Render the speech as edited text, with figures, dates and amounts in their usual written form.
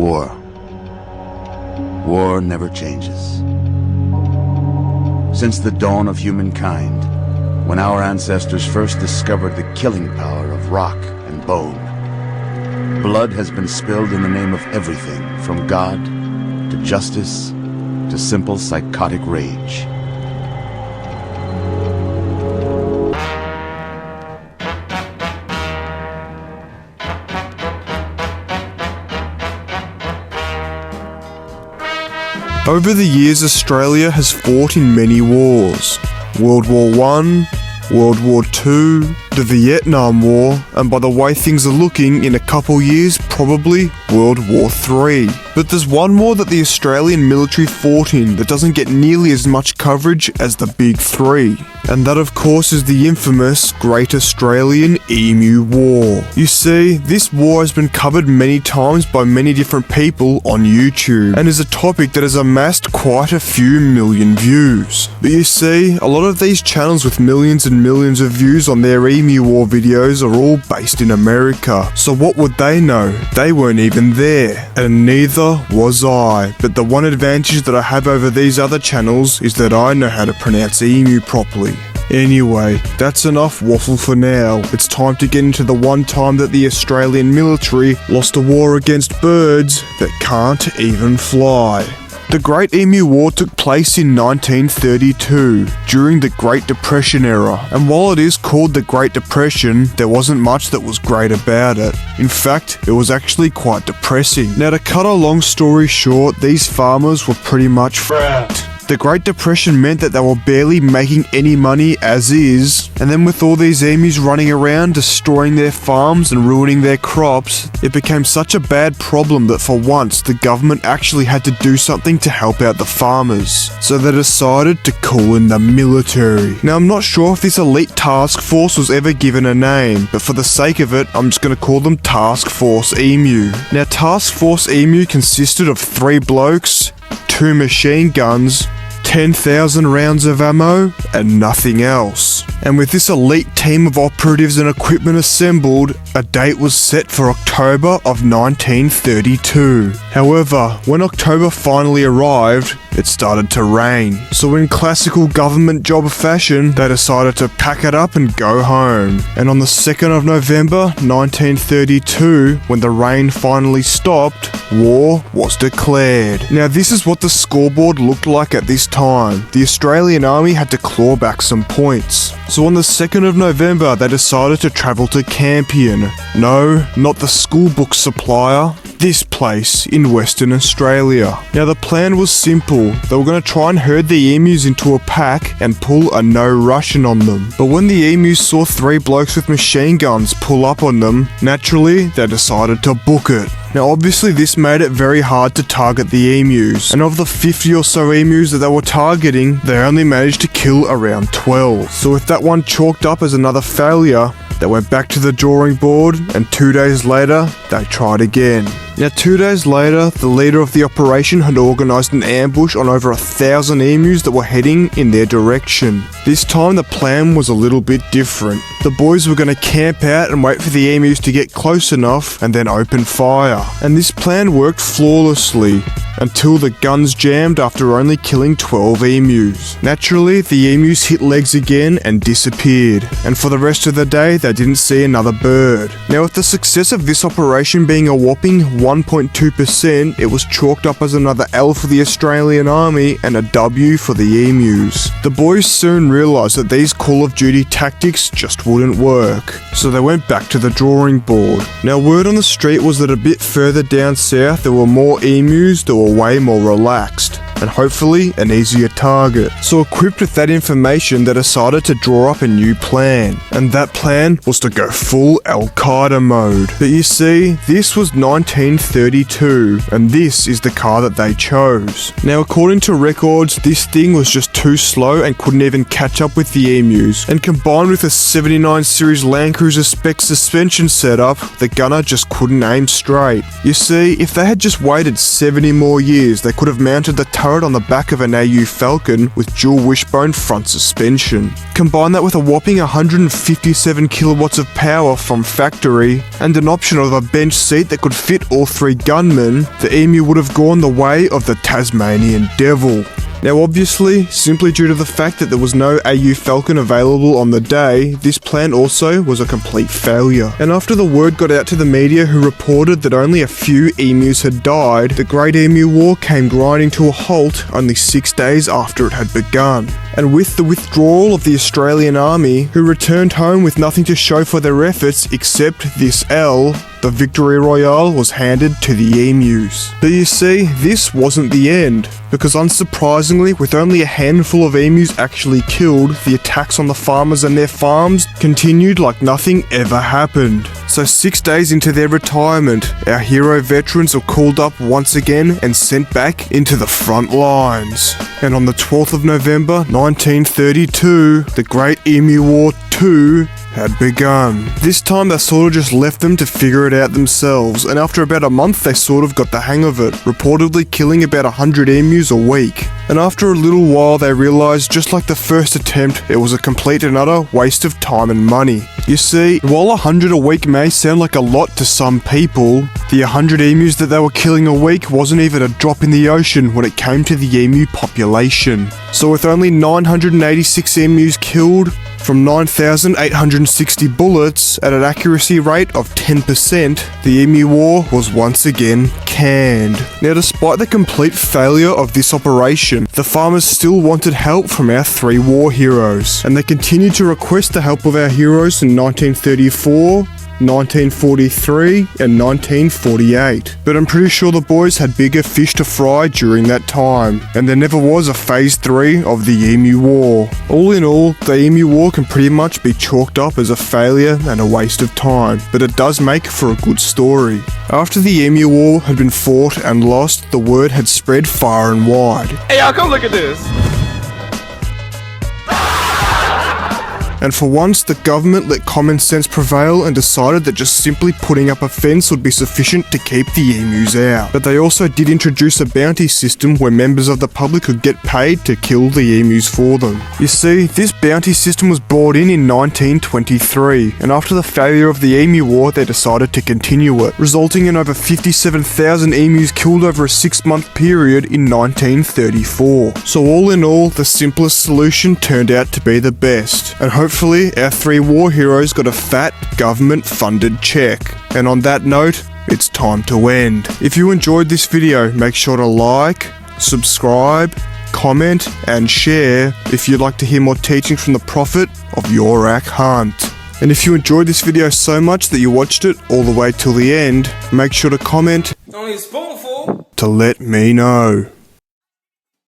War. War never changes. Since the dawn of humankind, when our ancestors first discovered the killing power of rock and bone, blood has been spilled in the name of everything from God to justice to simple psychotic rage. Over the years, Australia has fought in many wars. World War I, World War II, the Vietnam War, and by the way things are looking, in a couple years, probably World War III. But there's one war that the Australian military fought in that doesn't get nearly as much coverage as the big three. And that of course is the infamous Great Australian Emu War. You see, this war has been covered many times by many different people on YouTube, and is a topic that has amassed quite a few million views. But you see, a lot of these channels with millions and millions of views on their Emu War videos are all based in America. So what would they know? They weren't even there. And neither was I. But the one advantage that I have over these other channels is that I know how to pronounce emu properly. Anyway, that's enough waffle for now. It's time to get into the one time that the Australian military lost a war against birds that can't even fly. The Great Emu War took place in 1932, during the Great Depression era, and while it is called the Great Depression, there wasn't much that was great about it. In fact, it was actually quite depressing. Now to cut a long story short, these farmers were pretty much fracked. The Great Depression meant that they were barely making any money as is, and then with all these emus running around destroying their farms and ruining their crops, it became such a bad problem that for once the government actually had to do something to help out the farmers. So they decided to call in the military. Now I'm not sure if this elite task force was ever given a name, but for the sake of it, I'm just going to call them Task Force Emu. Now Task Force Emu consisted of 3 blokes, 2 machine guns, 10,000 rounds of ammo, and nothing else. And with this elite team of operatives and equipment assembled, a date was set for October of 1932. However, when October finally arrived, it started to rain. So in classical government job fashion, they decided to pack it up and go home. And on the 2nd of November 1932, when the rain finally stopped, war was declared. Now this is what the scoreboard looked like at this time. The Australian Army had to claw back some points. So on the 2nd of November, they decided to travel to Campion. No, not the school book supplier. This place in Western Australia. Now the plan was simple. They were going to try and herd the emus into a pack and pull a no Russian on them. But when the emus saw 3 blokes with machine guns pull up on them, naturally they decided to book it. Now obviously this made it very hard to target the emus, and of the 50 or so emus that they were targeting, they only managed to kill around 12. So with that one chalked up as another failure, they went back to the drawing board, and 2 days later, they tried again. Now 2 days later, the leader of the operation had organised an ambush on over 1,000 emus that were heading in their direction. This time the plan was a little bit different. The boys were going to camp out and wait for the emus to get close enough and then open fire. And this plan worked flawlessly, until the guns jammed after only killing 12 emus. Naturally, the emus hit legs again and disappeared, and for the rest of the day they didn't see another bird. Now with the success of this operation being a whopping 1.2%, it was chalked up as another L for the Australian Army and a W for the emus. The boys soon realised that these Call of Duty tactics just wouldn't work, so they went back to the drawing board. Now word on the street was that a bit further down south there were more emus that were way more relaxed, and hopefully an easier target. So equipped with that information, they decided to draw up a new plan, and that plan was to go full Al-Qaeda mode. But you see, this was 1932, and this is the car that they chose. Now according to records, this thing was just too slow and couldn't even catch up with the emus, and combined with a 79 series Land Cruiser spec suspension setup, the gunner just couldn't aim straight. You see, if they had just waited 70 more years, they could have mounted the turret powered on the back of an AU Falcon with dual wishbone front suspension. Combine that with a whopping 157 kilowatts of power from factory and an option of a bench seat that could fit all three gunmen, the Emu would have gone the way of the Tasmanian Devil. Now obviously, simply due to the fact that there was no AU Falcon available on the day, this plan also was a complete failure. And after the word got out to the media who reported that only a few emus had died, the Great Emu War came grinding to a halt only 6 days after it had begun. And with the withdrawal of the Australian Army, who returned home with nothing to show for their efforts except this L, the victory royale was handed to the emus. But you see, this wasn't the end, because unsurprisingly, with only a handful of emus actually killed, the attacks on the farmers and their farms continued like nothing ever happened. So 6 days into their retirement, our hero veterans were called up once again and sent back into the front lines. And on the 12th of November 1932, the Great Emu War 2 had begun. This time they sort of just left them to figure it out themselves, and after about a month they sort of got the hang of it, reportedly killing about 100 emus a week. And after a little while they realised, just like the first attempt, it was a complete and utter waste of time and money. You see, while 100 a week may sound like a lot to some people, the 100 emus that they were killing a week wasn't even a drop in the ocean when it came to the emu population. So with only 986 emus killed, from 9,860 bullets at an accuracy rate of 10%, the Emu War was once again canned. Now, despite the complete failure of this operation, the farmers still wanted help from our three war heroes, and they continued to request the help of our heroes in 1934, 1943 and 1948. But I'm pretty sure the boys had bigger fish to fry during that time, and there never was a phase 3 of the Emu War. All in all, the Emu War can pretty much be chalked up as a failure and a waste of time, but it does make for a good story. After the Emu War had been fought and lost, the word had spread far and wide. Hey y'all, come look at this! And for once, the government let common sense prevail and decided that just simply putting up a fence would be sufficient to keep the emus out. But they also did introduce a bounty system where members of the public could get paid to kill the emus for them. You see, this bounty system was brought in 1923, and after the failure of the Emu War, they decided to continue it, resulting in over 57,000 emus killed over a 6-month period in 1934. So all in all, the simplest solution turned out to be the best, and hopefully our three war heroes got a fat government-funded check. And on that note, it's time to end. If you enjoyed this video, make sure to like, subscribe, comment, and share if you'd like to hear more teachings from the Prophet of Yorak Hunt. And if you enjoyed this video so much that you watched it all the way till the end, make sure to comment It's only a spoonful to let me know.